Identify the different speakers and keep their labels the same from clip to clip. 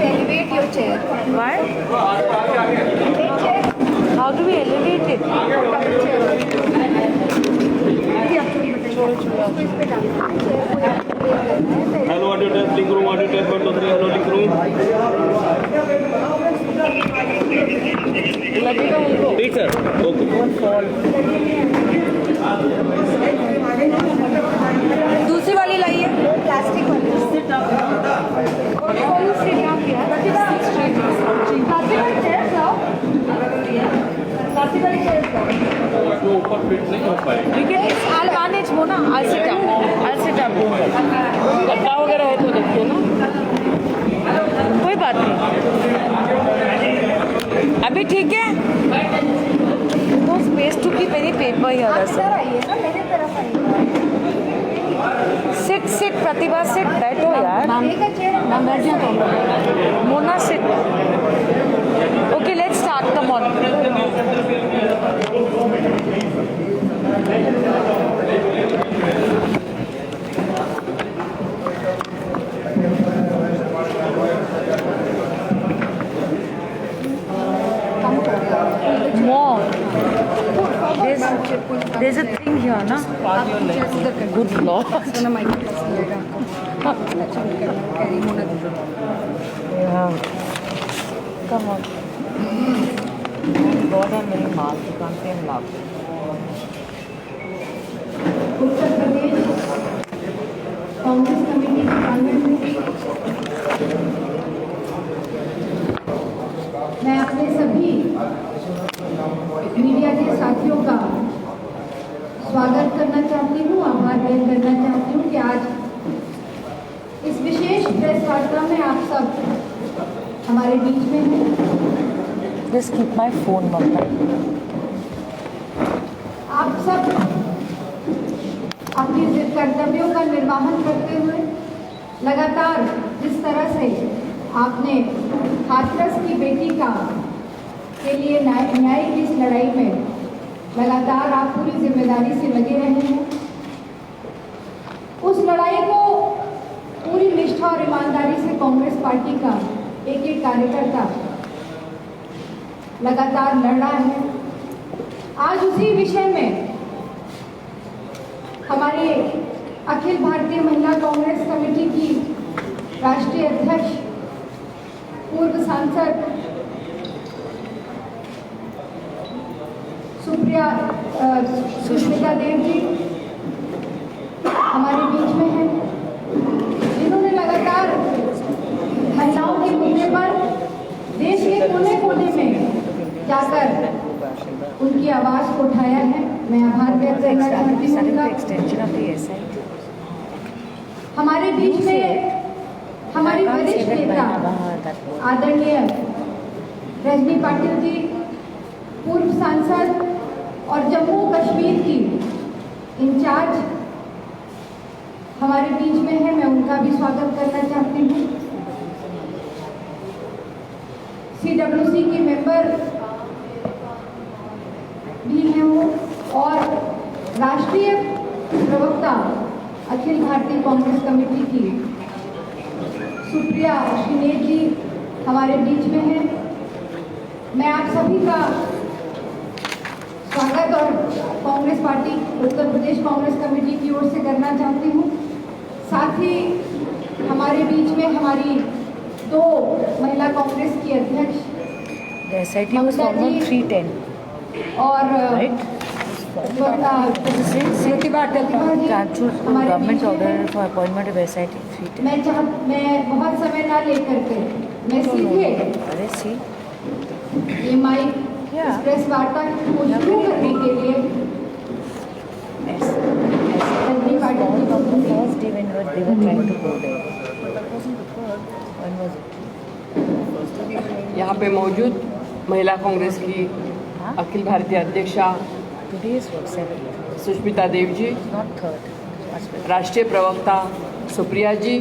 Speaker 1: Elevate your chair.
Speaker 2: Why? How do we elevate it?
Speaker 3: Hello audio test लिख room audio test 1 2 3 hello लिख room
Speaker 2: लगेगा उनको।
Speaker 3: ठीक sir okay
Speaker 2: दूसरी वाली लाइए।
Speaker 1: प्लास्टिक वाली
Speaker 3: ऊपर फिट नहीं हो पाएगा
Speaker 2: I'll manage Mona. I'll sit down. गड्ढा वगैरह है तो देखिए ना, कोई बात नहीं, अभी ठीक है। No space to keep any paper here.
Speaker 1: इधर आइए ना, मेरे तरफ आइए।
Speaker 2: Sit प्रतिभा sit, बैठो यार।
Speaker 1: एक chair
Speaker 2: Mona sit. Okay, let's start. Come on. More. There's a thing here, na? Good Lord. Yeah. Come on. God, I'm very mad. You can't say I'm laughing.
Speaker 1: Uttar Pradesh Congress committee के प्रांगण में मैं अपने सभी media के साथियों का स्वागत करना चाहती हूँ, आभार व्यक्त करना चाहती हूँ कि आज इस विशेष प्रेस वार्ता में आप सब हमारे बीच में हैं।
Speaker 2: Just keep my phone, Mama.
Speaker 1: आप सब अपनी कर्तव्यों का निर्वहन करते हुए लगातार जिस तरह से आपने हाथरस की बेटी के लिए न्याय की इस लड़ाई में लगातार आप पूरी जिम्मेदारी से लगे रहे हैं, उस लड़ाई को पूरी निष्ठा और ईमानदारी से कांग्रेस पार्टी का एक एक कार्यकर्ता लगातार लड़ रहा है। आज उसी विषय में हमारी अखिल भारतीय महिला कांग्रेस कमेटी की राष्ट्रीय अध्यक्ष पूर्व सांसद सुष्मिता देव जी हमारे बीच में हैं, जिन्होंने लगातार महिलाओं के मुद्दे पर देश के कोने कोने में जाकर उनकी आवाज को उठाया है। मैं आभार व्यक्त करना चाहती हूँ उनका। हमारे बीच में हमारी वरिष्ठ नेता आदरणीय रजनी पाटिल जी, पूर्व सांसद और जम्मू कश्मीर की इंचार्ज हमारे बीच में है, मैं उनका भी स्वागत करना चाहती हूँ। CWC की मेंबर भी हैं वो, और राष्ट्रीय प्रवक्ता अखिल भारतीय कांग्रेस कमेटी की सुप्रिया श्रीनेत जी हमारे बीच में हैं। मैं आप सभी का स्वागत और कांग्रेस पार्टी उत्तर प्रदेश कांग्रेस कमेटी की ओर से करना चाहती हूँ। साथ ही हमारे बीच में हमारी दो महिला कांग्रेस की अध्यक्ष ममता जी
Speaker 2: 310
Speaker 1: और
Speaker 2: government order for appointment of SIT 310।
Speaker 1: मैं बहुत समय ना लेकर के मैं सीधे
Speaker 2: अरे सी
Speaker 1: ये माइक इस प्रेस वार्ता को शुरू करने के लिए रजनी पाटिल जी को
Speaker 2: first day when they were trying to go there. When was it?
Speaker 4: यहाँ पे मौजूद महिला कांग्रेस की अखिल भारतीय अध्यक्षा
Speaker 2: Today is what 7th.
Speaker 4: Sushmita Dev ji,
Speaker 2: Not 3rd.
Speaker 4: राष्ट्रीय प्रवक्ता सुप्रिया जी,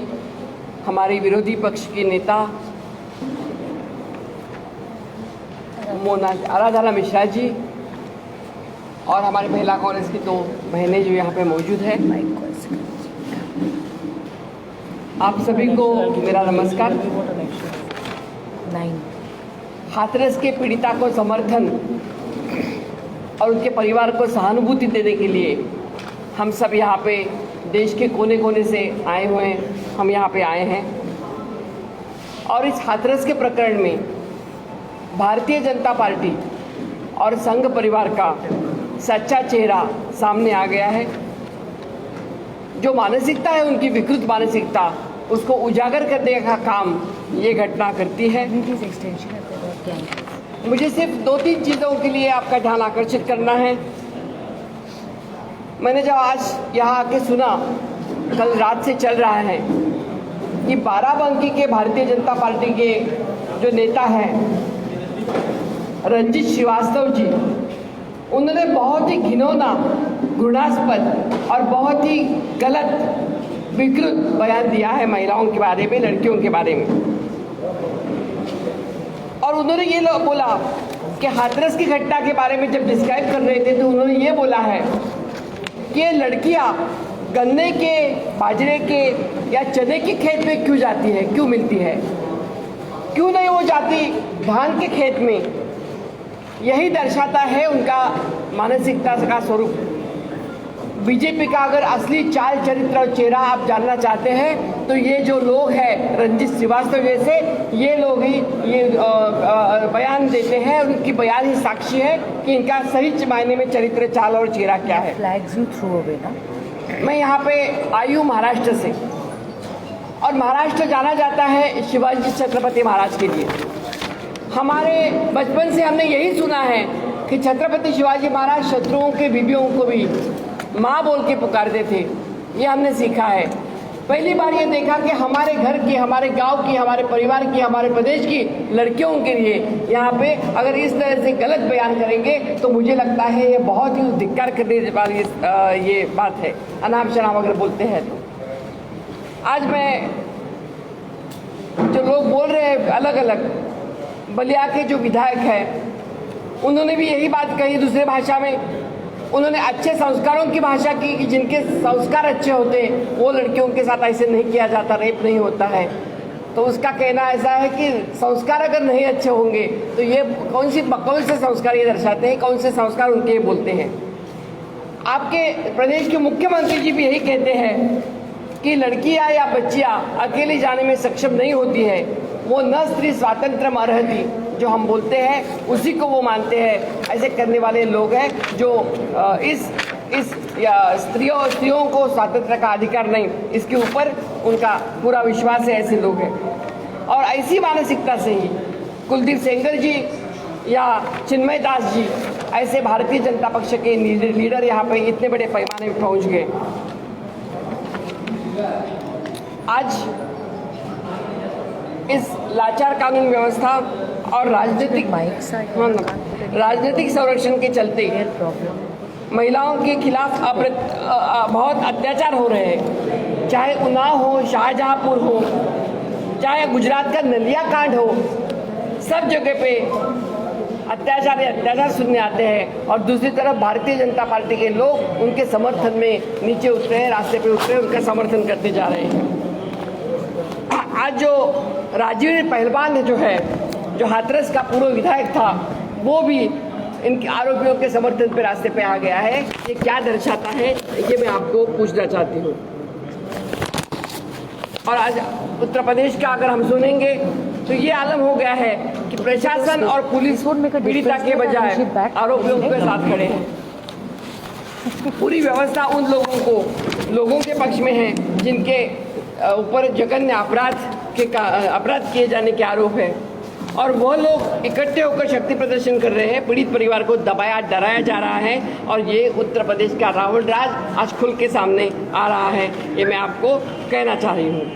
Speaker 4: हमारे विरोधी पक्ष की नेता आराधना मिश्रा जी और हमारे महिला कांग्रेस की दो बहनें जो यहाँ पे मौजूद हैं। आप सभी को मेरा नमस्कार।
Speaker 2: 9
Speaker 4: हाथरस के पीड़िता को समर्थन और उनके परिवार को सहानुभूति देने के लिए हम सब यहाँ पे देश के कोने कोने से आए हुए हैं, हम यहाँ पे आए हैं। और इस हाथरस के प्रकरण में भारतीय जनता पार्टी और संघ परिवार का सच्चा चेहरा सामने आ गया है। जो मानसिकता है उनकी विकृत मानसिकता, उसको उजागर करने का काम ये घटना करती है। मुझे सिर्फ 2-3 चीज़ों के लिए आपका ध्यान आकर्षित करना है। मैंने जब आज यहाँ आके सुना, कल रात से चल रहा है कि बाराबंकी के भारतीय जनता पार्टी के जो नेता हैं रंजीत श्रीवास्तव जी, उन्होंने बहुत ही घिनौना, घृणास्पद और बहुत ही गलत विकृत बयान दिया है महिलाओं के बारे में, लड़कियों के बारे में। और उन्होंने ये बोला कि हाथरस की घटना के बारे में जब डिस्क्राइब कर रहे थे तो उन्होंने ये बोला है कि ये लड़कियां गन्ने के, बाजरे के या चने के खेत में क्यों जाती है, क्यों मिलती है, क्यों नहीं वो जाती धान के खेत में। यही दर्शाता है उनका मानसिकता का स्वरूप। बीजेपी का अगर असली चाल चरित्र और चेहरा आप जानना चाहते हैं तो ये जो लोग हैं रंजीत श्रीवास्तव जैसे, ये लोग ही ये बयान देते हैं। उनकी बयान ही साक्षी है कि इनका सही मायने में चरित्र, चाल और चेहरा क्या है।
Speaker 2: फ्लैग्स यू थ्रू अवे ना।
Speaker 4: मैं यहाँ पे आई हूँ महाराष्ट्र से, और महाराष्ट्र जाना जाता है शिवाजी छत्रपति महाराज के लिए। हमारे बचपन से हमने यही सुना है कि छत्रपति शिवाजी महाराज शत्रुओं के बीवियों को भी माँ बोल के पुकारते थे। ये हमने सीखा है। पहली बार ये देखा कि हमारे घर की, हमारे गांव की, हमारे परिवार की, हमारे प्रदेश की लड़कियों के लिए यहाँ पे अगर इस तरह से गलत बयान करेंगे तो मुझे लगता है ये बहुत ही धिक्कार करने वाली ये बात है। अनाप शनाप अगर बोलते हैं तो आज मैं जो लोग बोल रहे हैं अलग अलग, बलिया के जो विधायक हैं उन्होंने भी यही बात कही दूसरे भाषा में। उन्होंने अच्छे संस्कारों की भाषा की कि जिनके संस्कार अच्छे होते हैं वो लड़कियों के साथ ऐसे नहीं किया जाता, रेप नहीं होता है। तो उसका कहना ऐसा है कि संस्कार अगर नहीं अच्छे होंगे तो ये कौन से संस्कार ये दर्शाते हैं, कौन से संस्कार उनके बोलते हैं। आपके प्रदेश के मुख्यमंत्री जी भी यही कहते हैं कि लड़कियां या बच्चियां अकेली जाने में सक्षम नहीं होती है, वो न स्त्री स्वातंत्र अर्हति जो हम बोलते हैं उसी को वो मानते हैं। ऐसे करने वाले लोग हैं जो इस स्त्रियों को स्वातंत्र का अधिकार नहीं, इसके ऊपर उनका पूरा विश्वास है। ऐसे लोग हैं और ऐसी मानसिकता से ही कुलदीप सेंगर जी या चिन्मय दास जी, ऐसे भारतीय जनता पक्ष के लीडर यहाँ पे इतने बड़े पैमाने में पहुँच गए। आज इस लाचार कानून व्यवस्था और राजनीतिक संरक्षण के चलते महिलाओं के खिलाफ बहुत अत्याचार हो रहे हैं। चाहे उन्नाव हो, शाहजहांपुर हो, चाहे गुजरात का नलिया कांड हो, सब जगह पे अत्याचार सुनने आते हैं। और दूसरी तरफ भारतीय जनता पार्टी के लोग उनके समर्थन में नीचे उतरे हैं, रास्ते पे उतरे, उनका समर्थन करते जा रहे हैं। आज जो राजीव पहलवान जो है, जो हाथरस का पूर्व विधायक था, वो भी इन आरोपियों के समर्थन पे रास्ते पे आ गया है। ये क्या दर्शाता है ये मैं आपको पूछना चाहती हूँ। और आज उत्तर प्रदेश का अगर हम सुनेंगे तो ये आलम हो गया है कि प्रशासन और पुलिस पीड़िता के बजाय आरोपियों के साथ खड़े हैं। पूरी व्यवस्था उन लोगों के पक्ष में है जिनके ऊपर जघन्य अपराध किए जाने के आरोप है, और वो लोग इकट्ठे होकर शक्ति प्रदर्शन कर रहे हैं। पीड़ित परिवार को दबाया, डराया जा रहा है, और ये उत्तर प्रदेश का रावण राज आज खुल के सामने आ रहा है। ये मैं आपको कहना चाह रही हूँ।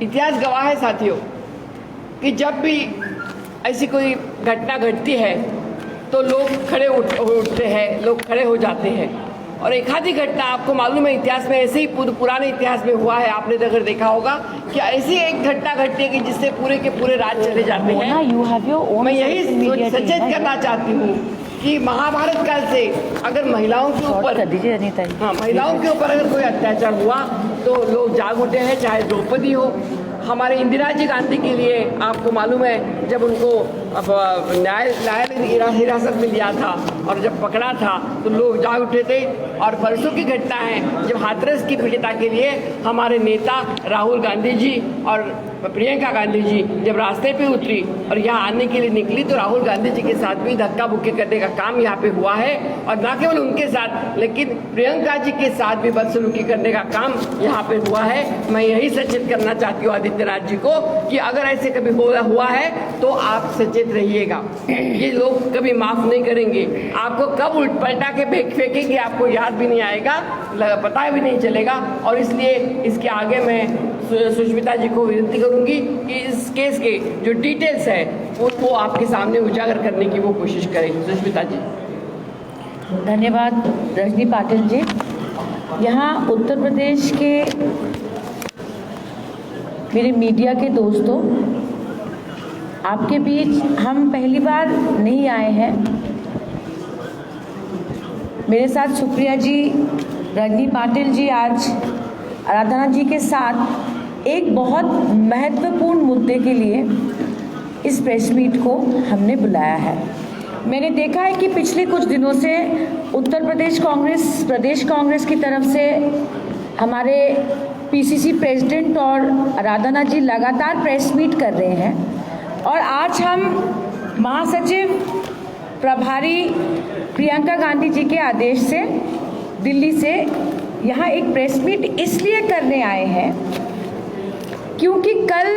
Speaker 4: इतिहास गवाह है साथियों कि जब भी ऐसी कोई घटना घटती है तो लोग खड़े उठते हैं, लोग खड़े हो जाते हैं। और एक आधी घटना आपको मालूम है इतिहास में ऐसे ही पुराने इतिहास में हुआ है, आपने अगर देखा होगा कि ऐसी एक घटना घटती है कि जिससे पूरे के पूरे राज्य चले जाते हैं। मैं यही सचेत करना चाहती हूँ कि महाभारत काल से अगर महिलाओं के ऊपर
Speaker 2: कर दीजिए अनीता जी।
Speaker 4: हाँ, महिलाओं के ऊपर अगर कोई अत्याचार हुआ तो लोग जाग उठे हैं, चाहे द्रौपदी हो। हमारे इंदिरा जी गांधी के लिए आपको मालूम है, जब उनको न्यायालय हिरासत में लिया था और जब पकड़ा था तो लोग जाग उठे थे। और परसों की घटना है जब हाथरस की पीड़िता के लिए हमारे नेता राहुल गांधी जी और प्रियंका गांधी जी जब रास्ते पे उतरी और यहाँ आने के लिए निकली तो राहुल गांधी जी के साथ भी धक्का बुक्की करने का काम यहाँ पे हुआ है। और न केवल उनके साथ लेकिन प्रियंका जी के साथ भी बदसलूकी करने का काम यहाँ पे हुआ है। मैं यही सचेत करना चाहती हूँ आदित्यनाथ जी को कि अगर ऐसे कभी हुआ है तो आप सचेत रहिएगा। ये लोग कभी माफ नहीं करेंगे। आपको कब उल्ट पलटा के फेंकेंगे आपको याद भी नहीं आएगा, पता भी नहीं चलेगा। और इसलिए इसके आगे मैं सुष्मिता जी को विनती करूंगी कि इस केस के जो डिटेल्स है वो आपके सामने उजागर करने की वो कोशिश करें। सुष्मिता जी।
Speaker 2: धन्यवाद रजनी पाटिल जी। यहाँ उत्तर प्रदेश के मेरे मीडिया के दोस्तों, आपके बीच हम पहली बार नहीं आए हैं। मेरे साथ सुप्रिया जी, रजनी पाटिल जी आज आराधना जी के साथ एक बहुत महत्वपूर्ण मुद्दे के लिए इस प्रेस मीट को हमने बुलाया है। मैंने देखा है कि पिछले कुछ दिनों से उत्तर प्रदेश कांग्रेस की तरफ से हमारे पीसीसी प्रेसिडेंट और आराधना जी लगातार प्रेस मीट कर रहे हैं और आज हम महासचिव प्रभारी प्रियंका गांधी जी के आदेश से दिल्ली से यहाँ एक प्रेस मीट इसलिए करने आए हैं क्योंकि कल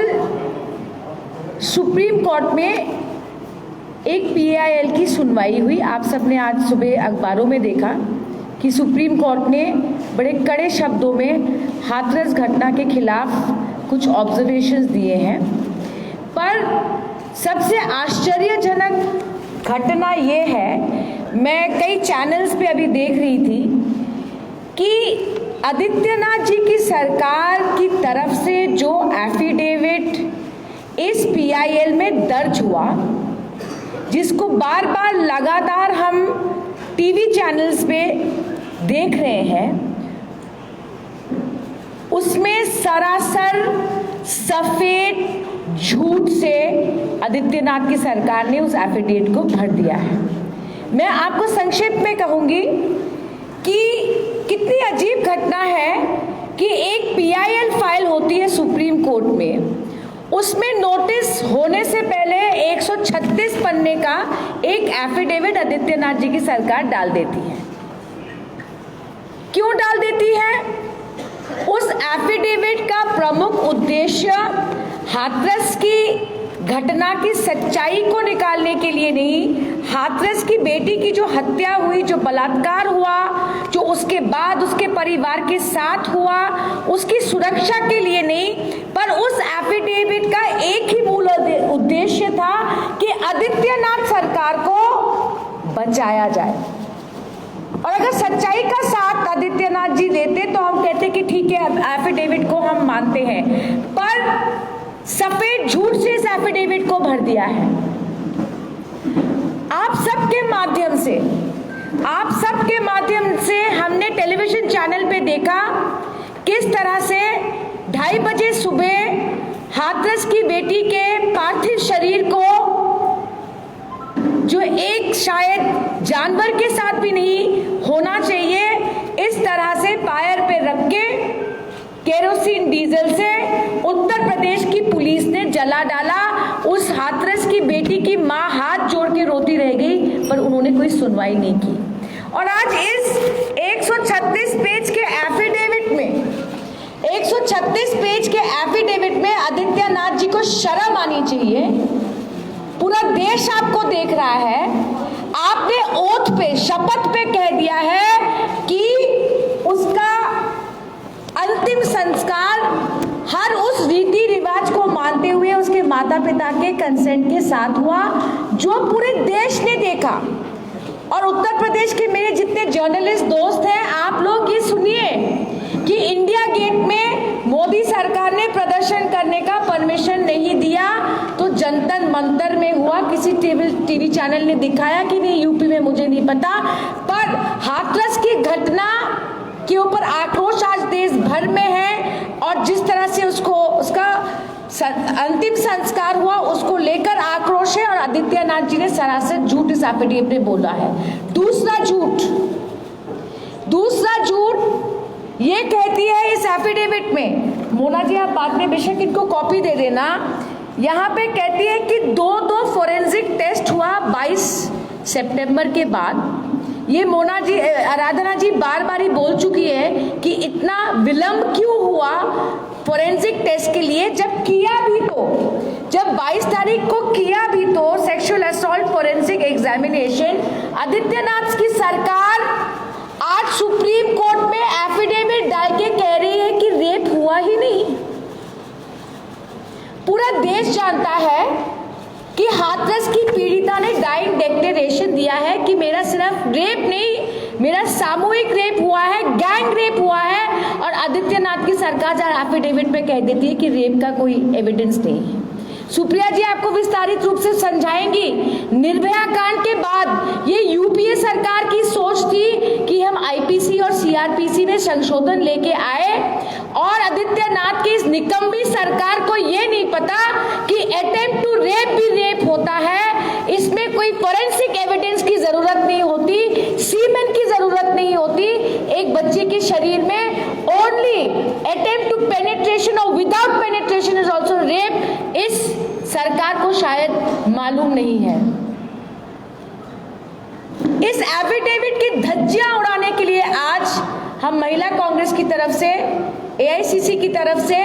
Speaker 2: सुप्रीम कोर्ट में एक PIL की सुनवाई हुई। आप सबने आज सुबह अखबारों में देखा कि सुप्रीम कोर्ट ने बड़े कड़े शब्दों में हाथरस घटना के खिलाफ कुछ ऑब्जर्वेशंस दिए हैं। पर सबसे आश्चर्यजनक घटना ये है, मैं कई चैनल्स पे अभी देख रही थी कि आदित्यनाथ जी की सरकार की तरफ से जो एफिडेविट इस PIL में दर्ज हुआ, जिसको बार बार लगातार हम टीवी चैनल्स पे देख रहे हैं, उसमें सरासर सफेद झूठ से आदित्यनाथ की सरकार ने उस एफिडेविट को भर दिया है। मैं आपको संक्षेप में कहूंगी कि कितनी अजीब घटना है कि एक PIL फाइल होती है सुप्रीम कोर्ट में, उसमें नोटिस होने से पहले 136 पन्ने का एक एफिडेविट आदित्यनाथ जी की सरकार डाल देती है। क्यों डाल देती है? उस एफिडेविट का प्रमुख उद्देश्य हाथरस की घटना की सच्चाई को निकालने के लिए नहीं, हाथरस की बेटी की जो हत्या हुई, जो बलात्कार हुआ, जो उसके बाद उसके परिवार के साथ हुआ, उसकी सुरक्षा के लिए नहीं, पर उस एफिडेविट का एक ही मूल उद्देश्य था कि आदित्यनाथ सरकार को बचाया जाए। और अगर सच्चाई का साथ आदित्यनाथ जी देते तो हम कहते कि ठीक है, एफिडेविट को हम मानते हैं, पर सफेद झूठ से इस एफिडेविट को भर दिया है। आप सबके माध्यम से हमने टेलीविजन चैनल पे देखा किस तरह से 2:30 बजे सुबह हाथरस की बेटी के पार्थिव शरीर को, जो एक शायद जानवर के साथ भी नहीं होना चाहिए, इस तरह से पायर पे रख के केरोसिन डीजल से उत्तर प्रदेश की पुलिस ने जला डाला। उस हाथरस की बेटी की मां हाथ जोड़ के रोती रह गई, पर उन्होंने कोई सुनवाई नहीं की। और आज इस 136 पेज के एफिडेविट में आदित्यनाथ जी को शर्म आनी चाहिए। पूरा देश आपको देख रहा है। आपने ओथ पे, शपथ पे कह दिया है कि उसका अंतिम संस्कार हर उस रीति रिवाज को मानते हुए उसके माता पिता के कंसेंट के साथ हुआ, जो पूरे देश ने देखा। और उत्तर प्रदेश के मेरे जितने जर्नलिस्ट दोस्त हैं, आप लोग ये सुनिए कि इंडिया गेट में मोदी सरकार ने प्रदर्शन करने का परमिशन नहीं दिया तो जंतर मंतर में हुआ, किसी टीवी चैनल ने दिखाया कि नहीं, यूपी में मुझे नहीं पता, पर हाथरस की घटना के ऊपर आक्रोश आज देश भर में है और जिस तरह से उसका अंतिम संस्कार हुआ उसको लेकर आक्रोश है और आदित्यनाथ जी ने सरासर झूठ इस एफिडेविट में बोला है। दूसरा झूठ ये कहती है इस एफिडेविट में, मोना जी आप बाद में बेशक इनको कॉपी दे देना, यहाँ पे कहती है कि दो फोरेंसिक टेस्ट हुआ 22 सितंबर के बाद। ये मोना जी, आराधना जी बार बार ही बोल चुकी है कि इतना विलंब क्यों हुआ फोरेंसिक टेस्ट के लिए, जब 22 तारीख को किया भी तो sexual assault forensic examination. Adityanath की सरकार आज सुप्रीम कोर्ट में एफिडेविट डाल के कह रही है कि रेप हुआ ही नहीं। पूरा देश जानता है कि हाथरस की पीड़िता ने डाइंग डिक्लेरेशन दिया है कि मेरा सिर्फ रेप नहीं, मेरा सामूहिक रेप हुआ है, गैंग रेप हुआ है, और आदित्यनाथ की सरकार जहाँ एफिडेविट में कह देती है कि रेप का कोई एविडेंस नहीं है। सुप्रिया जी आपको विस्तारित रूप से समझाएंगी। निर्भया कांड के बाद ये यूपीए सरकार की सोच थी कि हम आईपीसी और सीआरपीसी में संशोधन लेके आए, और आदित्यनाथ की इस निकम्मी सरकार को ये नहीं पता कि अटेम्प्ट टू रेप भी रेप होता है, इसमें कोई फोरेंसिक एविडेंस की जरूरत नहीं होती, सीमेन की जरूरत नहीं होती, एक बच्चे के शरीर में ओनली अटेम्प्ट टू पेनिट्रेशन और without penetration is also rape. इस सरकार को शायद मालूम नहीं है। इस एफिडेविट की धज्जियां उड़ाने के लिए आज हम महिला कांग्रेस की तरफ से, एआईसीसी की तरफ से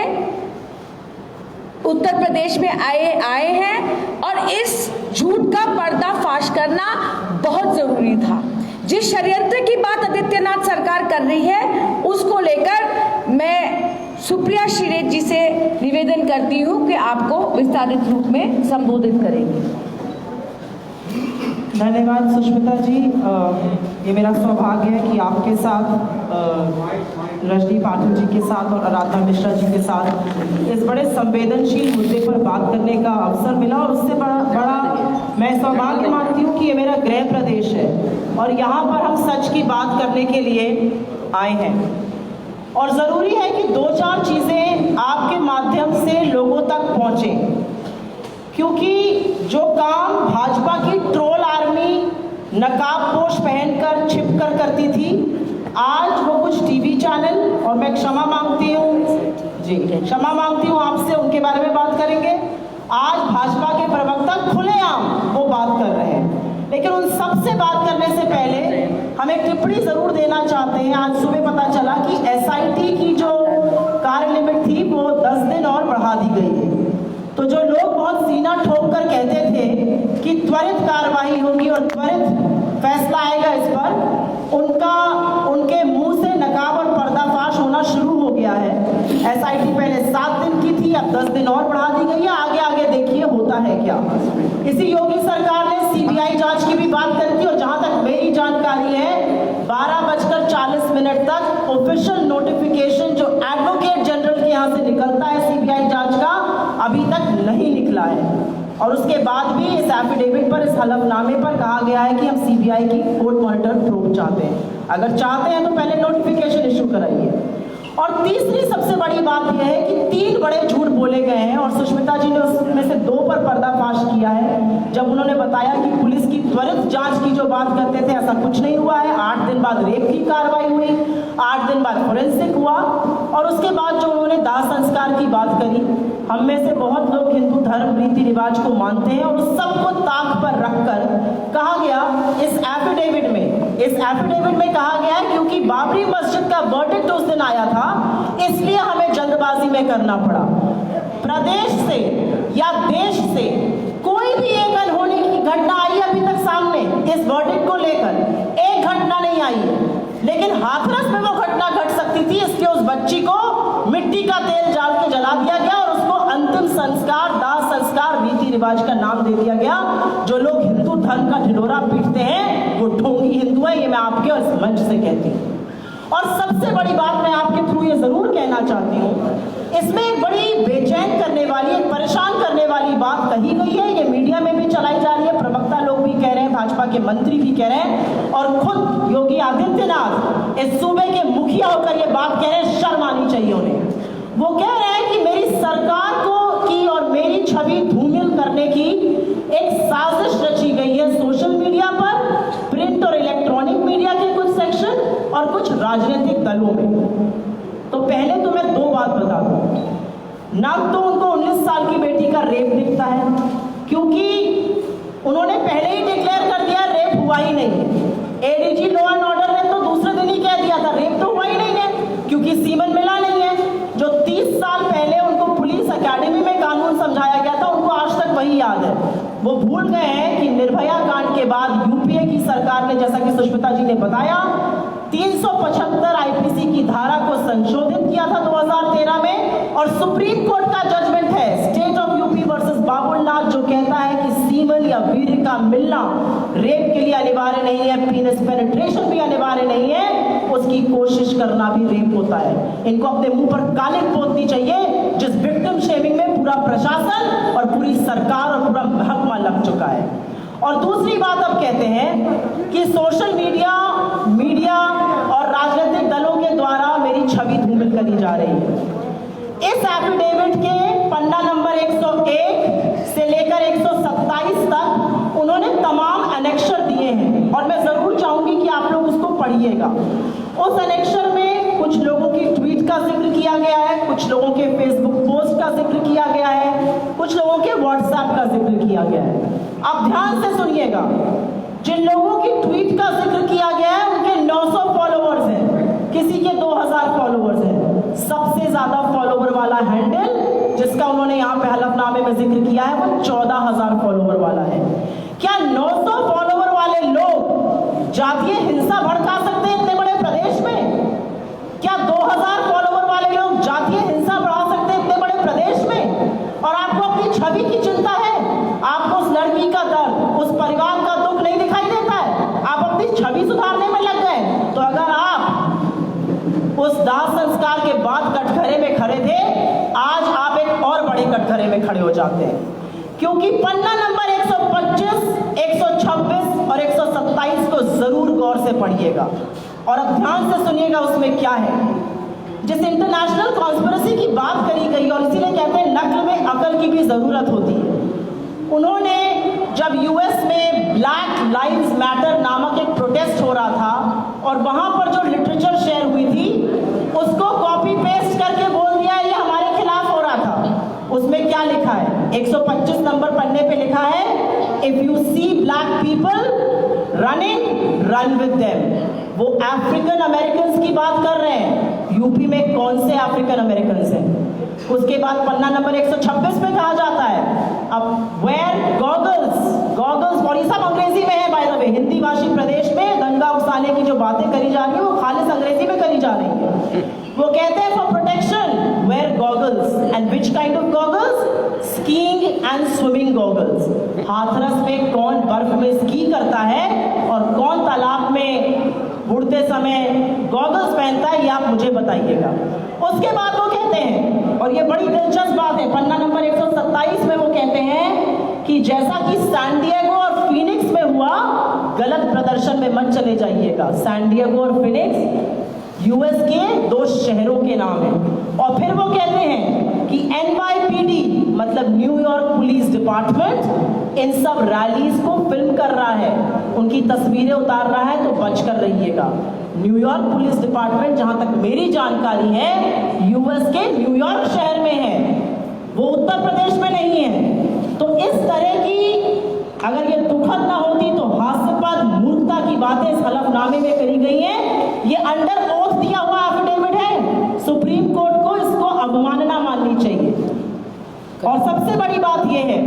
Speaker 2: उत्तर प्रदेश में आए हैं और इस झूठ का पर्दाफाश करना बहुत जरूरी था। जिस षड्यंत्र की बात आदित्यनाथ सरकार कर रही है उसको लेकर मैं सुप्रिया श्रीनेत जी से निवेदन करती हूं कि आपको विस्तारित रूप में संबोधित करेंगे।
Speaker 5: धन्यवाद सुष्मिता जी। ये मेरा सौभाग्य है कि आपके साथ, रजनी पाटिल जी के साथ और आराधना मिश्रा जी के साथ इस बड़े संवेदनशील मुद्दे पर बात करने का अवसर मिला, और उससे बड़ा मैं सौभाग्य मानती हूँ कि ये मेरा गृह प्रदेश है और यहाँ पर हम सच की बात करने के लिए आए हैं। और ज़रूरी है कि 2-4 चीज़ें आपके माध्यम से लोगों तक पहुँचें, क्योंकि जो काम भाजपा की ट्रोल आर्मी नकाबपोश पहनकर छिपकर करती थी, आज वो कुछ टीवी चैनल, और मैं क्षमा मांगती हूँ आपसे, उनके बारे में बात करेंगे। आज भाजपा के प्रवक्ता खुलेआम वो बात कर रहे हैं, लेकिन उन सब से बात करने से पहले हम एक टिप्पणी जरूर देना चाहते हैं। आज सुबह पता चला कि एसआईटी की जो कार्य लिमिट थी वो 10 दिन और बढ़ा दी गई है। तो जो लोग बहुत सीना ठोक कर कहते थे कि त्वरित कार्रवाई होगी और त्वरित फैसला आएगा इस पर, उनके मुंह से नकाब और पर्दाफाश होना शुरू हो गया है। एसआईटी पहले 7 दिन की थी, अब 10 दिन और बढ़ा दी गई है। आगे देखिए होता है क्या। इसी योगी सरकार ने सीबीआई जांच की भी बात करी थी, और जहां तक मेरी जानकारी है 12:40 तक ऑफिशियल नोटिफिकेशन जो एडवोकेट जनरल के यहाँ से निकलता है सीबीआई जांच का, अभी तक नहीं निकला है। और उसके बाद भी इस एफिडेविट पर, इस हलफनामे पर कहा गया है कि हम सीबीआई की कोर्ट मॉनिटर प्रोब चाहते हैं। अगर चाहते हैं तो पहले नोटिफिकेशन इशू कराइए। और तीसरी सबसे बड़ी बात यह है कि 3 बड़े झूठ बोले गए हैं, और सुष्मिता जी ने उसमें से 2 पर पर्दाफाश किया है। जब उन्होंने बताया कि पुलिस की त्वरित जांच की जो बात करते थे, ऐसा कुछ नहीं हुआ है। 8 दिन बाद रेप की कार्रवाई हुई, 8 दिन बाद फोरेंसिक हुआ, और उसके बाद जो उन्होंने दाह संस्कार की बात करी, हम में से बहुत लोग हिंदू धर्म रीति रिवाज को मानते हैं, और उस सबको ताक पर रखकर कहा गया इस एफिडेविट में कहा गया है क्योंकि बाबरी मस्जिद का वर्डिक्ट उस दिन आया था, इसलिए हमें जल्दबाजी में करना पड़ा। प्रदेश से या देश से कोई भी एक अनहोनी की घटना आई अभी तक सामने इस वर्डिक्ट को लेकर, एक घटना नहीं आई है। लेकिन हाथरस में वो घटना घट सकती थी, इसलिए उस बच्ची को मिट्टी का तेल डाल के जला दिया गया और उसको अंतिम संस्कार, दाह संस्कार, रीति रिवाज का नाम दे दिया गया। जो लोग हिंदू धर्म का ढिंढोरा पीटते हैं वो ढोंगी हिंदू है, ये मैं आपके और मंच से कहती हूँ। और सबसे बड़ी बात मैं आपके थ्रू ये जरूर कहना चाहती हूँ इसमें एक बड़ी बेचैन करने वाली, एक परेशान करने वाली बात कही गई है। ये मीडिया में भी चलाई जा रही है, प्रवक्ता लोग भी कह रहे हैं, भाजपा के मंत्री भी कह रहे हैं, और खुद योगी आदित्यनाथ इस सूबे के मुखिया होकर ये बात कह रहे हैं। शर्म आनी चाहिए उन्हें। वो कह रहे हैं कि मेरी सरकार को की और मेरी छवि धूमिल करने की एक साजिश रची गई है सोशल मीडिया पर, प्रिंट और इलेक्ट्रॉनिक मीडिया के कुछ सेक्शन और कुछ राजनीतिक दलों में। तो पहले तो मैं दो बात बता दूं। ना तो उनको 19 साल की बेटी का रेप दिखता है, क्योंकि उन्होंने पहले ही डिक्लेयर कर दिया रेप हुआ ही नहीं है। एडीजी लॉ एंड ऑर्डर ने तो दूसरे दिन ही कह दिया था रेप तो हुआ ही नहीं है, क्योंकि सीमन मिला नहीं है। जो 30 साल पहले उनको पुलिस अकेडमी में कानून समझाया गया था, उनको आज तक वही याद है। वो भूल गए हैं कि निर्भया कांड के बाद यूपीए की सरकार ने, जैसा कि सुष्मिता जी ने बताया, 375 आईपीसी की धारा को संशोधित किया था 2013 में, और सुप्रीम कोर्ट का जजमेंट है state of UP versus Babulnath, जो कहता है कि सीमन या वीर्य का मिलना रेप के लिए अनिवार्य नहीं है, पीनस पेनिट्रेशन भी अनिवार्य नहीं है, उसकी कोशिश करना भी रेप होता है। इनको अपने मुंह पर कालिक पोतनी चाहिए, जिस विक्टिम शेमिंग में पूरा प्रशासन और पूरी सरकार और पूरा महकमा लग चुका है। और दूसरी बात अब कहते हैं कि सोशल मीडिया और राजनीतिक दलों के द्वारा मेरी छवि धूमिल करी जा रही है। इस एफिडेविट के पन्ना नंबर 101 से लेकर 127 तक उन्होंने तमाम एनेक्शर दिए हैं, और मैं जरूर चाहूंगी कि आप लोग उसको पढ़िएगा। उस एनेक्शर में कुछ लोगों की ट्वीट का जिक्र किया गया है, कुछ लोगों के फेसबुक पोस्ट का जिक्र किया गया है, कुछ लोगों के व्हाट्सएप का जिक्र किया गया है। आप ध्यान से सुनिएगा। जिन लोगों की ट्वीट का जिक्र किया गया है उनके 900 फॉलोअर्स हैं, किसी के 2000 फॉलोअर्स हैं। सबसे ज्यादा फॉलोअर वाला हैंडल जिसका उन्होंने यहाँ पे हलफनामे में जिक्र किया है वो 14,000 फॉलोअर वाला है। क्या 900 फॉलोअर वाले लोग जातीय हिंसा भड़का सकते हैं इतने बड़े प्रदेश में? क्या 2000 फॉलोअर वाले लोग जातीय हिंसा बढ़ा सकते हैं इतने बड़े प्रदेश में? और आपको अपनी छवि की चिंता है? आपको उस लड़की का दर्द, उस परिवार का दुख नहीं दिखाई देता है? आप अपनी छवि सुधारने में लग गए। तो अगर आप उस दाह संस्कार के बाद कटघरे में खड़े थे, आज आप एक और बड़े कटघरे में खड़े हो जाते हैं। क्योंकि पन्ना नंबर 125, 126 और 127 को जरूर गौर से पढ़िएगा, और अब ध्यान से सुनिएगा उसमें क्या है। जिस इंटरनेशनल कॉन्स्पिरेसी की बात करी गई, और इसीलिए कहते हैं नक्ल में अकल की भी जरूरत होती है। उन्होंने जब यूएस में ब्लैक लाइव्स मैटर नामक एक प्रोटेस्ट हो रहा था, और वहां पर जो लिटरेचर शेयर हुई थी उसको कॉपी पेस्ट करके बोल दिया ये हमारे खिलाफ हो रहा था। उसमें क्या लिखा है? 125 नंबर पन्ने पे लिखा है, if you see black people running, run with them. वो अफ्रीकन अमेरिकन की बात कर रहे हैं। यूपी में कौन से अफ्रीकन अमेरिकन हैं? उसके बाद पन्ना नंबर 126 पे कहा जाता है, अब वेयर गॉगल्स, और ये सब अंग्रेजी में है बाय द वे। हिंदी भाषी प्रदेश में दंगा उकसाने की जो बातें करी जा रही है वो खालिस अंग्रेजी में करी जा रही है। वो कहते हैं for protection wear goggles, and which kind of goggles? Skiing and swimming goggles. Hathras में कौन बर्फ में स्की करता है और कौन तालाब में उड़ते समय गॉगल्स पहनता है, ये आप मुझे बताइएगा। उसके बाद वो कहते हैं, और ये बड़ी दिलचस्प बात है, पन्ना नंबर 127 में वो कहते हैं कि जैसा कि सैन डिएगो और फीनिक्स में हुआ, गलत प्रदर्शन में मत चले जाइएगा। सैन डिएगो और फीनिक्स यूएस के 2 शहरों के नाम है। और फिर वो कहते हैं कि NYPD मतलब न्यूयॉर्क पुलिस डिपार्टमेंट इन सब रैलीज को फिल्म कर रहा है, उनकी तस्वीरें उतार रहा है, तो बचकर रहिएगा। न्यूयॉर्क पुलिस डिपार्टमेंट जहां तक मेरी जानकारी है यूएस के न्यूयॉर्क शहर में है, वो उत्तर प्रदेश में नहीं है। तो इस तरह की अगर ये दुखद ना होती तो हास्यास्पद मूर्खता की बातें इस हलफनामे में करी गई हैं। ये अंडर ओथ दिया हुआ एफिडेविट है, सुप्रीम कोर्ट को इसको अवमानना माननी चाहिए। और सबसे बड़ी बात यह है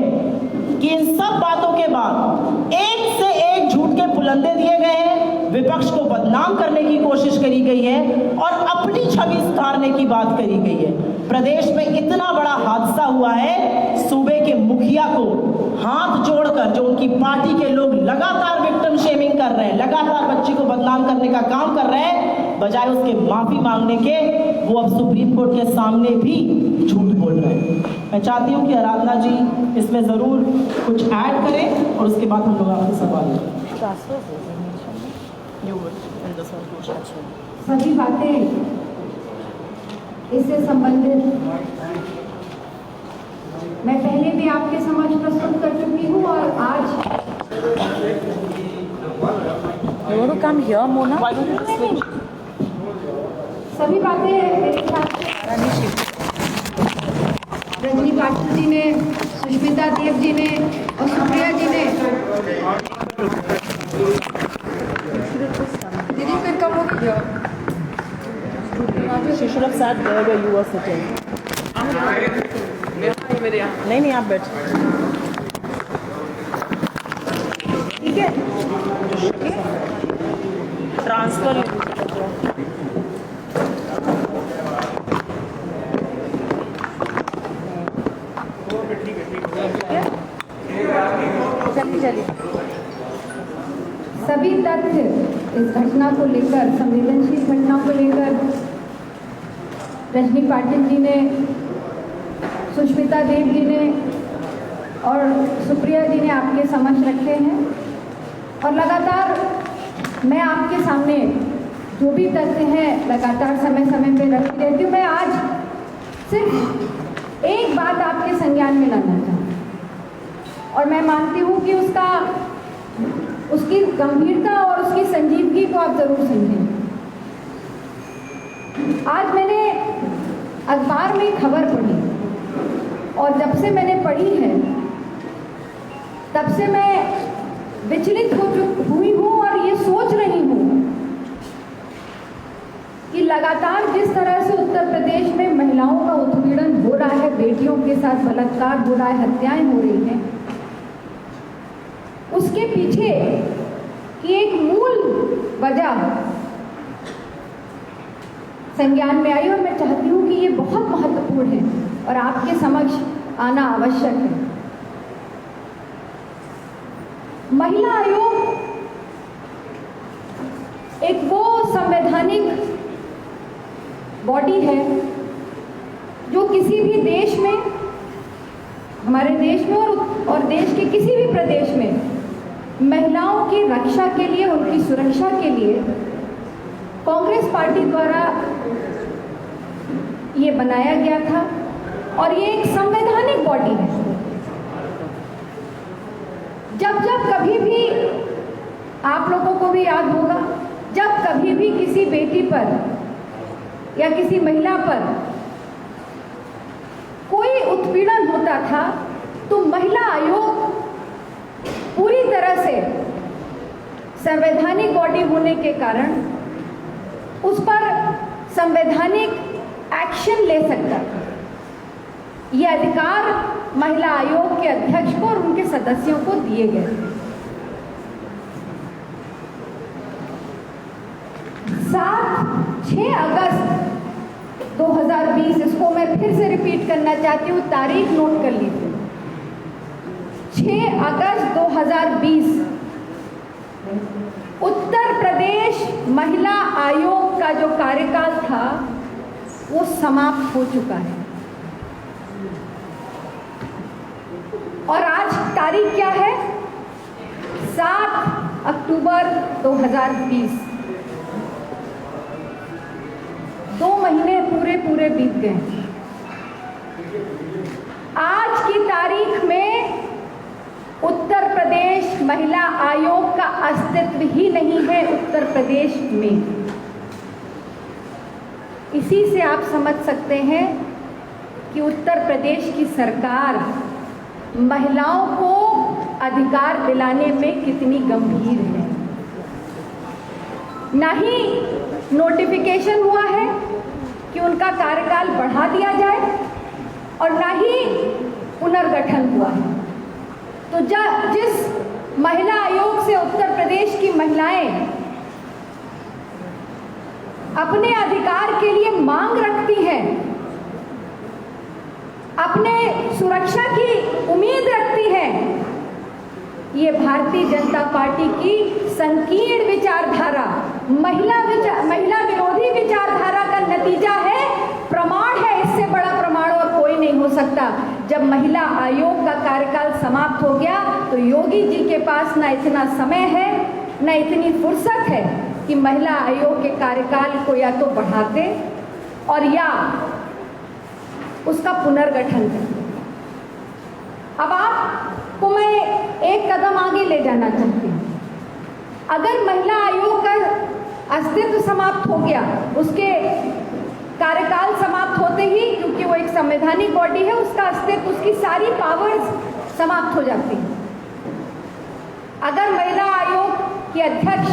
Speaker 5: कि इन सब बातों के बाद एक से एक झूठ के पुलंदे दिए गए हैं, विपक्ष को बदनाम करने की कोशिश करी गई है और अपनी छवि सुधारने की बात करी गई है। प्रदेश में इतना बड़ा हादसा हुआ है, सूबे के मुखिया को हाथ जोड़कर जो उनकी पार्टी के लोग लगातार विक्टिम शेमिंग कर रहे हैं, लगातार बच्ची को बदनाम करने का काम कर रहे हैं, बजाय उसके माफी मांगने के वो अब सुप्रीम कोर्ट के सामने भी झूठ बोल रहे हैं। मैं चाहती हूँ कि आराधना जी इसमें ज़रूर कुछ ऐड करें और उसके बाद हम लोग आपसे सवाल करें।
Speaker 1: सभी बातें इससे संबंधित मैं पहले भी आपके समक्ष प्रस्तुत कर चुकी हूँ और आज सभी बातें मेरे ख्याल से रजनी पाटिल जी ने, सुष्मिता देव जी ने और सुप्रिया जी ने दीदी फिर कब होगी जो
Speaker 5: She should have sat there where you were sitting. नहीं आप बैठ।
Speaker 1: ठीक है
Speaker 5: ट्रांसफर
Speaker 1: सभी तथ्य इस घटना को लेकर, संवेदनशील घटना को लेकर रजनी पाटिल जी ने, सुष्मिता देव जी ने और सुप्रिया जी ने आपके समक्ष रखे हैं और लगातार मैं आपके सामने जो भी तथ्य हैं लगातार समय समय पे रखती रहती हूँ। मैं आज सिर्फ एक बात आपके संज्ञान में लाना चाहूँ और मैं मानती हूँ कि उसकी गंभीरता और उसकी संजीदगी को आप जरूर समझें। आज मैंने अखबार में खबर पढ़ी और जब से मैंने पढ़ी है तब से मैं विचलित हुई हूँ और ये सोच रही हूँ कि लगातार जिस तरह से उत्तर प्रदेश में महिलाओं का उत्पीड़न हो रहा है, बेटियों के साथ बलात्कार हो रहा है, हत्याएं हो रही हैं, उसके पीछे की एक मूल वजह संज्ञान में आई और मैं चाहती हूँ कि ये बहुत महत्वपूर्ण है और आपके समक्ष आना आवश्यक है। महिला आयोग एक वो संवैधानिक बॉडी है जो किसी भी देश में, हमारे देश में और देश के किसी भी प्रदेश में महिलाओं की रक्षा के लिए, उनकी सुरक्षा के लिए कांग्रेस पार्टी द्वारा ये बनाया गया था और ये एक संवैधानिक बॉडी है। जब कभी भी आप लोगों को भी याद होगा, जब कभी भी किसी बेटी पर या किसी महिला पर कोई उत्पीड़न होता था तो महिला आयोग पूरी तरह से संवैधानिक बॉडी होने के कारण उस पर संवैधानिक एक्शन ले सकता था। ये अधिकार महिला आयोग के अध्यक्ष को और उनके सदस्यों को दिए गए। 6 अगस्त 2020, इसको मैं फिर से रिपीट करना चाहती हूँ, तारीख नोट कर लीजिए। 6 अगस्त 2020 उत्तर प्रदेश महिला आयोग का जो कार्यकाल था वो समाप्त हो चुका है और आज तारीख क्या है? 7 अक्टूबर 2020। 2 महीने पूरे बीत गए। आज की तारीख में उत्तर प्रदेश महिला आयोग का अस्तित्व ही नहीं है उत्तर प्रदेश में। इसी से आप समझ सकते हैं कि उत्तर प्रदेश की सरकार महिलाओं को अधिकार दिलाने में कितनी गंभीर है। ना ही नोटिफिकेशन हुआ है कि उनका कार्यकाल बढ़ा दिया जाए और ना ही पुनर्गठन हुआ है। तो जिस महिला आयोग से उत्तर प्रदेश की महिलाएं अपने अधिकार के लिए मांग रखती हैं, अपने सुरक्षा की उम्मीद रखती हैं, ये भारतीय जनता पार्टी की संकीर्ण विचारधारा, महिला विरोधी विचारधारा का नतीजा है प्रमाण है, इससे बड़ा प्रमाण और कोई नहीं हो सकता। जब महिला आयोग का कार्यकाल समाप्त हो गया तो योगी जी के पास ना इतना समय है न इतनी फुर्सत है कि महिला आयोग के कार्यकाल को या तो बढ़ाते और या उसका पुनर्गठन करते। अब आपको मैं एक कदम आगे ले जाना चाहती हूँ। अगर महिला आयोग का अस्तित्व समाप्त हो गया, उसके कार्यकाल समाप्त होते ही, क्योंकि वो एक संवैधानिक बॉडी है, उसका अस्तित्व, उसकी सारी पावर्स समाप्त हो जाती हैं। अगर महिला आयोग की अध्यक्ष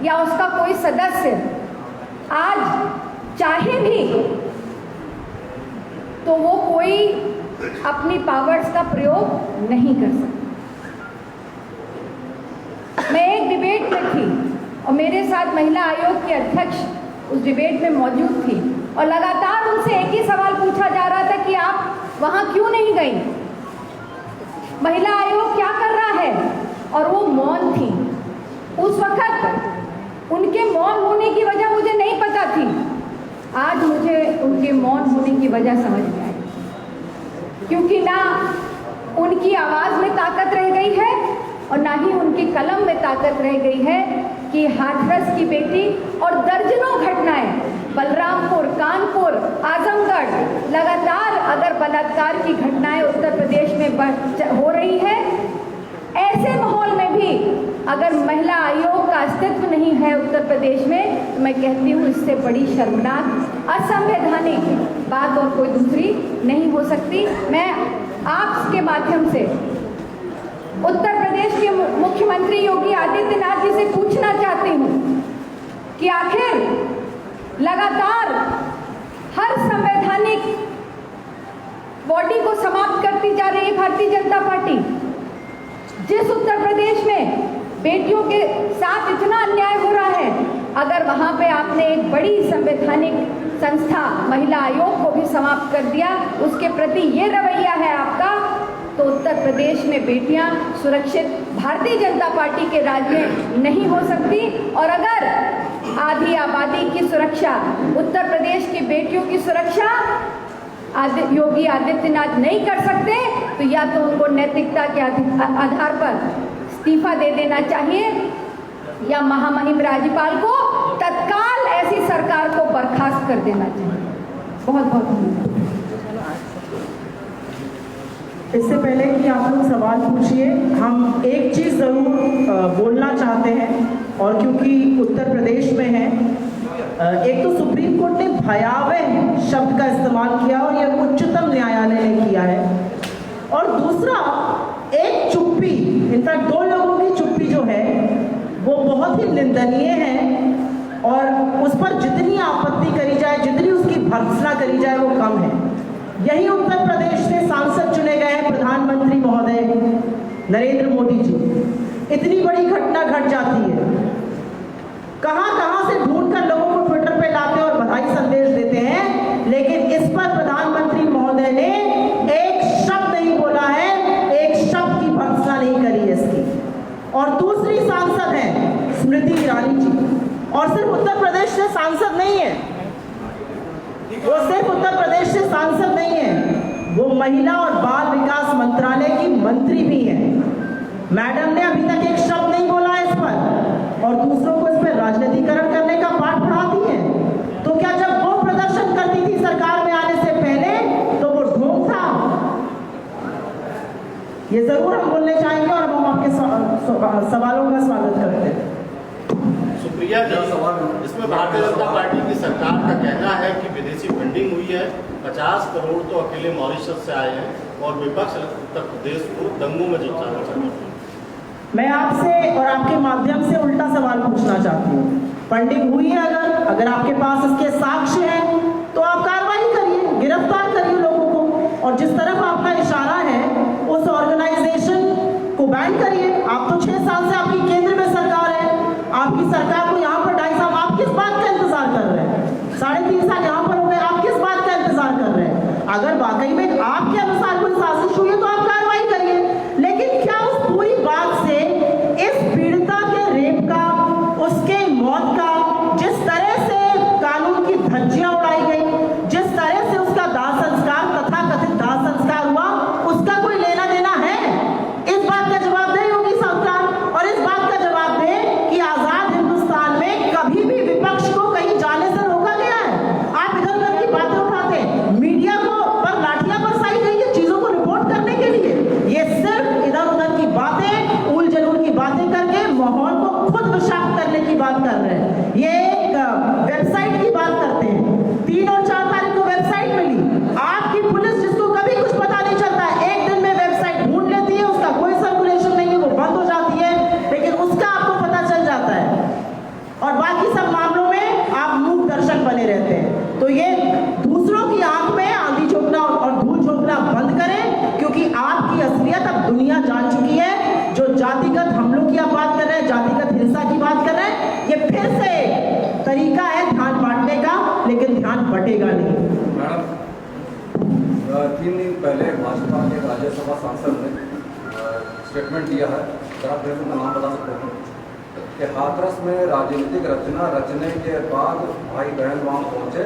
Speaker 1: या उसका कोई सदस्य आज चाहे भी तो वो कोई अपनी पावर्स का प्रयोग नहीं कर सकता। मैं एक डिबेट में थी और मेरे साथ महिला आयोग की अध्यक्ष उस डिबेट में मौजूद थी और लगातार उनसे एक ही सवाल पूछा जा रहा था कि आप वहां क्यों नहीं गई, महिला आयोग क्या कर रहा है, और वो मौन थी। उस वक्त उनके मौन होने की वजह मुझे नहीं पता थी, आज मुझे उनके मौन होने की वजह समझ में आई, क्योंकि ना उनकी आवाज़ में ताकत रह गई है और ना ही उनकी कलम में ताकत रह गई है कि हाथरस की बेटी और दर्जनों घटनाएं, बलरामपुर, कानपुर, आजमगढ़, लगातार अगर बलात्कार की घटनाएं उत्तर प्रदेश में हो रही है, ऐसे माहौल में भी अगर महिला आयोग का अस्तित्व नहीं है उत्तर प्रदेश में, तो मैं कहती हूँ इससे बड़ी शर्मनाक, असंवैधानिक बात और कोई दूसरी नहीं हो सकती। मैं आपके माध्यम से उत्तर प्रदेश के मुख्यमंत्री योगी आदित्यनाथ जी से पूछना चाहती हूँ कि आखिर लगातार हर संवैधानिक बॉडी को समाप्त करती जा रही है भारतीय जनता पार्टी, जिस उत्तर प्रदेश में बेटियों के साथ इतना अन्याय हो रहा है, अगर वहां पे आपने एक बड़ी संवैधानिक संस्था महिला आयोग को भी समाप्त कर दिया, उसके प्रति ये रवैया है आपका, तो उत्तर प्रदेश में बेटियां सुरक्षित भारतीय जनता पार्टी के राज में नहीं हो सकती। और अगर आधी आबादी की सुरक्षा, उत्तर प्रदेश की बेटियों की सुरक्षा योगी आदित्यनाथ नहीं कर सकते, तो या तो उनको नैतिकता के आधार पर इस्तीफा दे देना चाहिए या महामहिम राज्यपाल को तत्काल ऐसी सरकार को बर्खास्त कर देना चाहिए। बहुत बहुत धन्यवाद।
Speaker 5: इससे पहले कि आप लोग सवाल पूछिए, हम एक चीज़ ज़रूर बोलना चाहते हैं, और क्योंकि उत्तर प्रदेश में है, एक तो सुप्रीम कोर्ट ने भयावह शब्द का इस्तेमाल किया और यह उच्चतम न्यायालय ने किया है, और दूसरा एक चुप्पी, इनफैक्ट दो लोगों की चुप्पी जो है वो बहुत ही निंदनीय है, और उस पर जितनी आपत्ति करी जाए, जितनी उसकी भर्त्सना करी जाए वो कम है। यही उत्तर प्रदेश से सांसद चुने गए हैं प्रधानमंत्री महोदय नरेंद्र मोदी जी। इतनी बड़ी घटना घट जाती है, कहां कहां से ढूंढ कर लोगों को ट्विटर पे लाते और बधाई संदेश देते हैं, लेकिन इस पर प्रधानमंत्री महोदय ने एक शब्द नहीं बोला है, एक शब्द की भर्त्सना नहीं करी है इसकी। और दूसरी सांसद है स्मृति ईरानी जी, और सिर्फ उत्तर प्रदेश से सांसद नहीं है, वो सिर्फ उत्तर प्रदेश से सांसद नहीं है, वो महिला और बाल विकास मंत्रालय की मंत्री भी हैं। मैडम ने अभी तक एक शब्द नहीं बोला इस पर, और दूसरों को इस पर राजनीतिकरण करने का पाठ पढ़ाती है। तो क्या जब वो प्रदर्शन करती थी सरकार में आने से पहले, तो वो ढोंग था? ये जरूर हम बोलने चाहेंगे और हम आपके सवालों का स्वागत करते हैं।
Speaker 6: सुप्रिया जी, इसमें भारतीय जनता पार्टी की सरकार का कहना है कि विदेशी फंडिंग हुई है, 50 करोड़ तो अकेले मॉरिशस से आए हैं, और विपक्ष उत्तर प्रदेश को दंगों में जुटाना चाहता है।
Speaker 5: मैं आपसे और आपके माध्यम से उल्टा सवाल पूछना चाहती हूँ। फंडिंग हुई है, अगर आपके पास इसके साक्ष्य हैं तो आप कार्रवाई करिए, गिरफ्तार करिए लोगों को, और जिस तरफ आपका इशारा है उस ऑर्गेनाइजेशन को बैन करिए। आप तो 6 साल से आपकी केंद्र में सरकार है, आपकी सरकार को यहाँ पर 2.5 साल, आप किस बात का इंतजार कर रहे हैं? 3.5 साल यहाँ पर हो गए, आप किस बात का इंतजार कर रहे हैं? अगर वाकई में आपके अनुसार कोई साजिश हुई है तो आप कार्रवाई करिए, लेकिन क्या उस पूरी बात से इस पीड़िता के रेप का, उसके मौत का, जिस तरह से कानून की धज्जियां उड़ाई गई, जिस तरह
Speaker 7: 3 दिन पहले भाजपा के राज्यसभा सांसद ने स्टेटमेंट दिया है, जरा फिर मैं नाम बता सकते हैं कि हाथरस में राजनीतिक रचना रचने के बाद भाई बहन वहाँ पहुँचे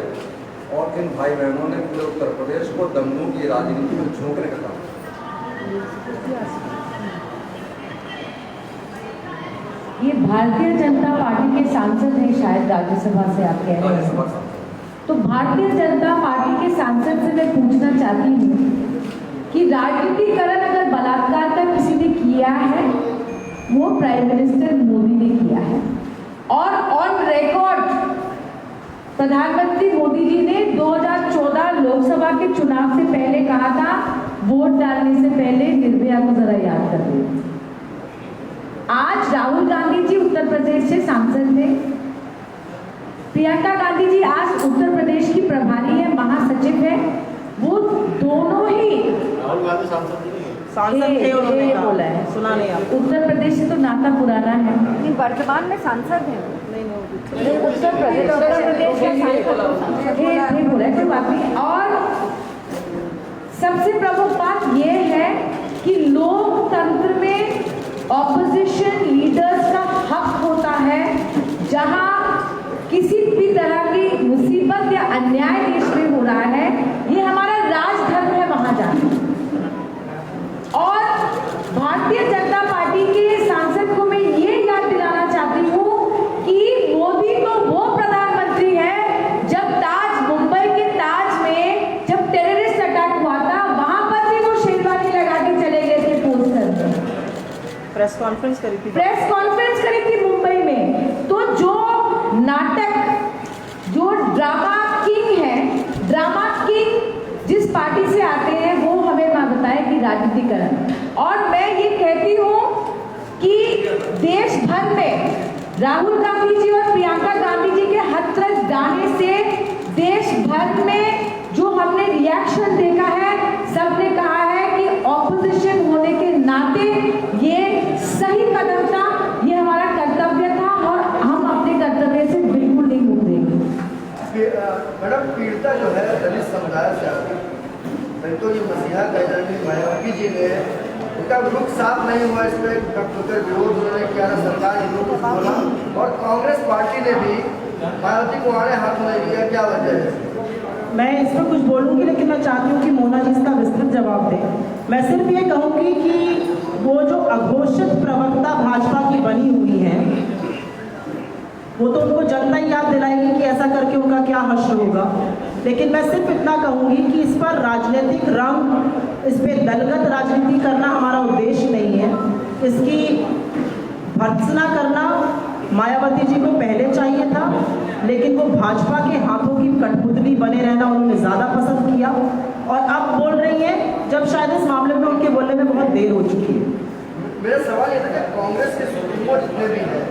Speaker 7: और इन भाई बहनों ने पूरे उत्तर प्रदेश को दंगों की राजनीति में झोंकने का काम।
Speaker 2: ये भारतीय जनता पार्टी के सांसद हैं, शायद राज्यसभा से आप कह रहे हैं। तो भारतीय जनता पार्टी के सांसद से मैं पूछना चाहती हूँ कि राजनीतिकरण अगर बलात्कार का किसी ने किया है वो प्राइम मिनिस्टर मोदी ने किया है, और ऑन रिकॉर्ड प्रधानमंत्री मोदी जी ने 2014 लोकसभा के चुनाव से पहले कहा था वोट डालने से पहले निर्भया को जरा याद कर लो। आज राहुल गांधी जी उत्तर प्रदेश से सांसद थे, प्रियंका गांधी जी आज उत्तर प्रदेश की प्रभारी है, महासचिव है। वो दोनों ही
Speaker 6: राहुल गांधी सांसद नहीं है।
Speaker 5: सांसद थे, उन्होंने कहा।
Speaker 2: बोला है,
Speaker 5: सुना नहीं आपको?
Speaker 2: उत्तर प्रदेश से तो नाता पुराना है।
Speaker 1: लेकिन वर्तमान में सांसद हैं। उत्तर प्रदेश का सांसद
Speaker 2: बोला कोई बात नहीं। और सबसे प्रमुख बात यह है कि लोकतंत्र में ऑपोजिशन लीडर्स का हक होता है, जहां किसी भी तरह की मुसीबत या अन्याय देश में हो रहा है, ये हमारा राजधर्म है वहां जाना। और भारतीय जनता पार्टी के सांसद को मैं ये याद दिलाना चाहती हूँ कि मोदी तो वो प्रधानमंत्री है जब मुंबई के ताज में जब टेररिस्ट अटैक हुआ था, वहां पर भी वो शेरवानी लगा के चले गए थे पोस्टर में।
Speaker 5: प्रेस कॉन्फ्रेंस करी थी
Speaker 2: मुंबई में। तो जो नाटक, जो ड्रामा किंग है, ड्रामा किंग जिस पार्टी से आते हैं वो हमें बताए कि राजनीतिकरण। और मैं ये कहती हूँ कि देश भर में राहुल गांधी जी और प्रियंका गांधी जी के हाथरस गाने से देश भर में जो हमने रिएक्शन देखा है, सबने कहा है कि ऑपोजिशन होने के नाते ये सही कदम था, ये हमारा कर्तव्य था और हम अपने कर्तव्य से बिल्कुल नहीं मुकरेंगे।
Speaker 8: मैडम, पीड़िता जो है दलित समुदाय से आती है, तो ये मसीहा गैरवी मायावती जी ने उनका रुख साफ नहीं हुआ, इसमें विरोध उन्होंने किया ना, सरकार ने बोला, और कांग्रेस पार्टी ने भी मायावती को हमारे हाथ में लिया, क्या वजह है?
Speaker 5: मैं इस पर कुछ बोलूँगी, लेकिन मैं चाहती हूँ कि मोना जी इसका विस्तृत जवाब दें। मैं सिर्फ ये कहूँगी कि वो जो अघोषित प्रवक्ता भाजपा की बनी हुई है, वो तो उनको जनता ही याद दिलाएगी कि ऐसा करके उनका क्या हश्र होगा। लेकिन मैं सिर्फ इतना कहूँगी कि इस पर राजनीतिक रंग, इस पर दलगत राजनीति करना हमारा उद्देश्य नहीं है। इसकी भर्त्सना करना मायावती जी को पहले चाहिए था, लेकिन वो भाजपा के हाथों की कठपुतली बने रहना उन्होंने ज़्यादा पसंद किया, और अब बोल रही हैं जब शायद इस मामले में उनके बोलने में बहुत देर हो चुकी है।
Speaker 8: मेरा सवाल ये था कि कांग्रेस के सुप्रीमो जितने भी हैं,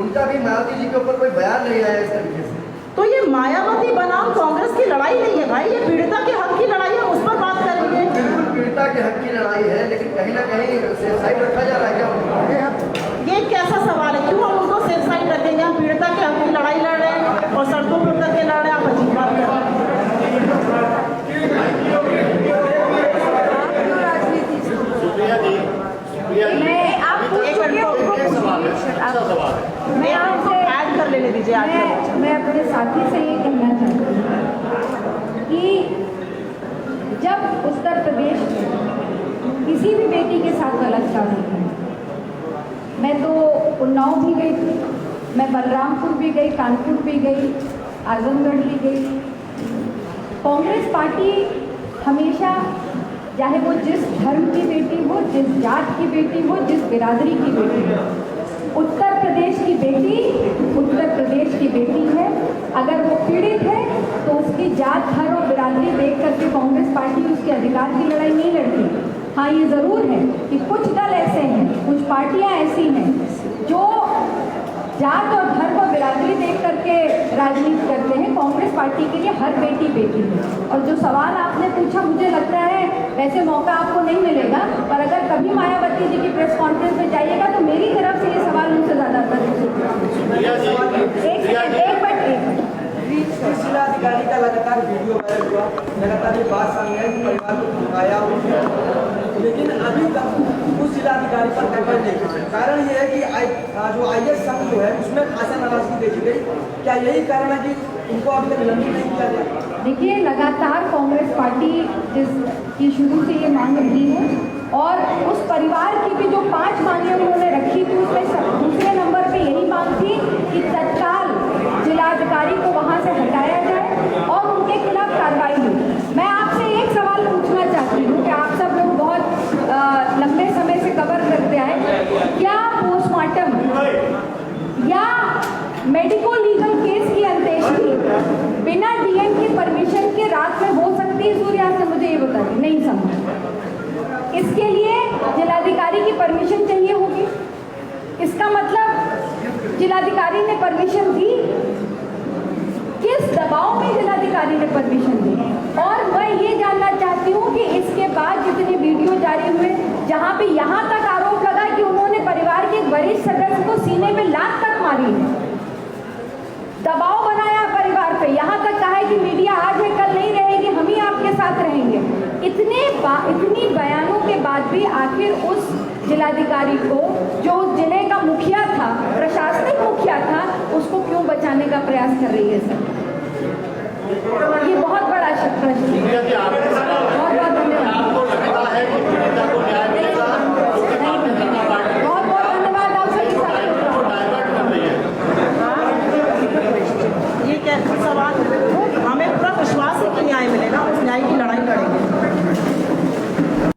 Speaker 8: उनका भी मायावती जी के ऊपर कोई बयान नहीं आया इस तरीके से।
Speaker 5: तो ये मायावती बनाम कांग्रेस की लड़ाई नहीं है भाई, ये पीड़िता के हक की लड़ाई है, उस पर बात करेंगे।
Speaker 8: बिल्कुल पीड़िता के हक की लड़ाई है, लेकिन कहीं ना कहीं सेफ साइड रखा जा रहा है क्या?
Speaker 5: ये कैसा सवाल है? क्यों हम उनको सेफ साइड रखेंगे? हम पीड़िता के हक की लड़ाई लड़ रहे हैं और सड़कों पर उतर के लड़ रहे हैं। आप अजीब बात कर रहे हैं।
Speaker 6: सुप्रिया जी,
Speaker 1: मैं आपको
Speaker 5: मैं आपको ऐड कर लेने दीजिए।
Speaker 1: मैं अपने साथी से ये कहना चाहती हूँ कि जब उत्तर प्रदेश में किसी भी बेटी के साथ गलत शादी की, मैं तो उन्नाव भी गई थी, मैं बलरामपुर भी गई, कानपुर भी गई, आजमगढ़ भी गई। कांग्रेस पार्टी हमेशा, चाहे वो जिस धर्म की बेटी हो, जिस जात की बेटी हो, जिस बिरादरी की बेटी हो, उत्तर प्रदेश की बेटी उत्तर प्रदेश की बेटी है। अगर वो पीड़ित है तो उसकी जात, धर्म और बिरादरी देख करके कांग्रेस पार्टी उसके अधिकार की लड़ाई नहीं लड़ती। हाँ, ये ज़रूर है कि कुछ दल ऐसे हैं, कुछ पार्टियां ऐसी हैं जो जात और धर्म और बिरादरी देख करके राजनीति करते हैं। कांग्रेस पार्टी के लिए हर बेटी बेटी है। और जो सवाल आपने पूछा, मुझे लगता है वैसे मौका आपको नहीं मिलेगा, पर अगर कभी मायावती जी की प्रेस कॉन्फ्रेंस में जाइएगा तो मेरी तरफ से ये सवाल उनसे ज़्यादा कर
Speaker 9: जिलाधिकारी का लगातार वीडियो वायरल हुआ, लगातार ये बात सामने आई कि परिवार को धमकाया, लेकिन अभी तक उस जिलाधिकारी पर कार्रवाई नहीं की। कारण ये है कि जो IAS संघ जो है उसमें खासा नाराजगी देखी गई। क्या यही कारण है कि उनको अभी तक निलंबित नहीं किया गया?
Speaker 1: देखिए, लगातार कांग्रेस पार्टी जिसकी शुरू से ये मांग रही है और उस परिवार की भी जो 5 मांगें उन्होंने रखी थी उसमें दूसरे नंबर पे यही मांग थी कि तत्काल जिलाधिकारी को वहां से हटाया जाए और उनके खिलाफ कार्रवाई हो। मैं आपसे एक सवाल पूछना चाहती हूँ कि आप सब लोग बहुत लंबे समय से कवर करते आए, क्या पोस्टमार्टम या मेडिको लीगल केस की अंत्येष्टि बिना DM की परमिशन के रात में हो सकती है? सूर्या से मुझे ये बताइए, नहीं समझ। इसके लिए जिलाधिकारी की परमिशन चाहिए होगी। इसका मतलब जिलाधिकारी ने परमिशन दी, किस दबाव में जिलाधिकारी ने परमिशन दी? और मैं ये जानना चाहती हूँ कि इसके बाद जितने वीडियो जारी हुए जहाँ पे यहाँ तक आरोप लगा कि उन्होंने परिवार के एक वरिष्ठ सदस्य को सीने में लात तक मारी है, दबाव बनाया परिवार पे, यहाँ तक कहा है कि मीडिया आज है कल नहीं रहेगी, हम ही आपके साथ रहेंगे। इतनी बयानों के बाद भी आखिर उस जिलाधिकारी को, जो उस जिले का मुखिया था, प्रशासनिक मुखिया था, उसको क्यों बचाने का प्रयास कर रही है सर? ये बहुत बड़ा प्रश्न है।